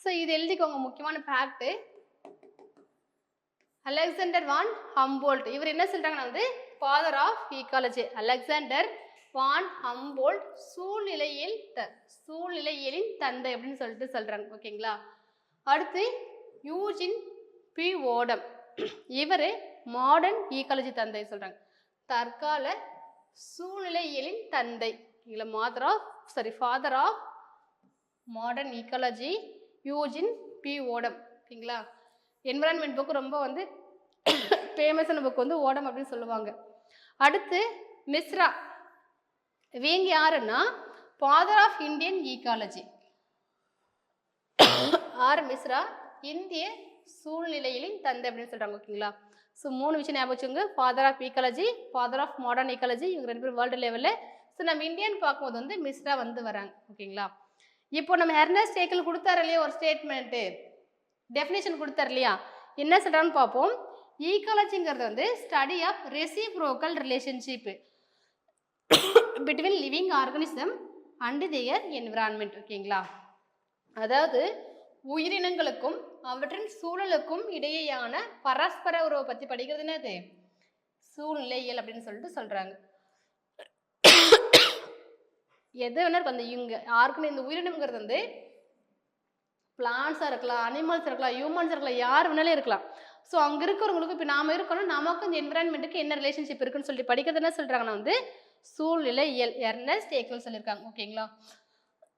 So இது எழுதிக்கோங்க, முக்கியமான ஃபேக்ட். அலெக்சாண்டர் வான் ஹம்போல்ட், இவர் என்ன சொல்றாங்கன்னா வந்து father of ecology. Alexander von Humboldt சூழ்நிலையியலின் தந்தை அப்படின்னு சொல்லிட்டு சொல்றாங்க. ஓகேங்களா. அடுத்து யூஜின் பி ஓடம், இவர் மாடர்ன் ஈக்காலஜி தந்தை சொல்றாங்க. தற்கால சூழ்நிலையியலின் தந்தை, father of modern ecology Eugene P Odum. ஓகேங்களா. என்விரான்மெண்ட் புக் ரொம்ப வந்து ஃபேமஸான புக் வந்து ஓடம் அப்படின்னு சொல்லுவாங்க. அடுத்து மிஸ்ரா, இவங்க யாருன்னா father of Indian ecology. R Mishra இந்திய சூழ்நிலையிலின் தந்தை அப்படின்னு சொல்றாங்க. ஓகேங்களா. ஸோ 3 விஷயம் ஞாபகம் வச்சுங்க. Father of ecology, father of modern ecology, இவங்க 2 பேரும் வேர்ல்டு லெவலில். ஸோ நம்ம இந்தியன் பார்க்கும்போது வந்து மிஸ்ரா வந்து வராங்க. ஓகேங்களா. இப்போ நம்ம எர்னஸ்ட் ஹேக்கல் கொடுத்தாரு இல்லையா ஒரு ஸ்டேட்மெண்ட்டு, டெஃபினேஷன் கொடுத்தாரு இல்லையா, என்ன சொல்றான்னு பார்ப்போம். ஈக்காலஜிங்கிறது வந்து study of reciprocal relationship between living organism and their environment. ஓகேங்களா. அதாவது உயிரினங்களுக்கும் அவற்றின் சூழலுக்கும் இடையேயான பரஸ்பர உறவை பற்றி படிக்கிறது என்னது சூழ்நிலையியல் அப்படின்னு சொல்லிட்டு சொல்றாங்க. எது வேணா அந்த இந்த உயிரினம்ங்கிறது வந்து பிளான்ஸாக இருக்கலாம், அனிமல்ஸ் இருக்கலாம், ஹியூமன்ஸ் இருக்கலாம், யார் வேணாலும் இருக்கலாம். ஸோ அங்கே இருக்கிறவங்களுக்கு இப்போ நாம இருக்கணும், நமக்கு இந்த என்விரான்மெண்ட்டுக்கு என்ன ரிலேஷன்ஷிப் இருக்குன்னு சொல்லிட்டு படிக்கிறது என்ன சொல்றாங்கன்னா வந்து சூழ்நிலையியல். எர்னஸ்ட் ஹேக்கல் சொல்லியிருக்காங்க. ஓகேங்களா.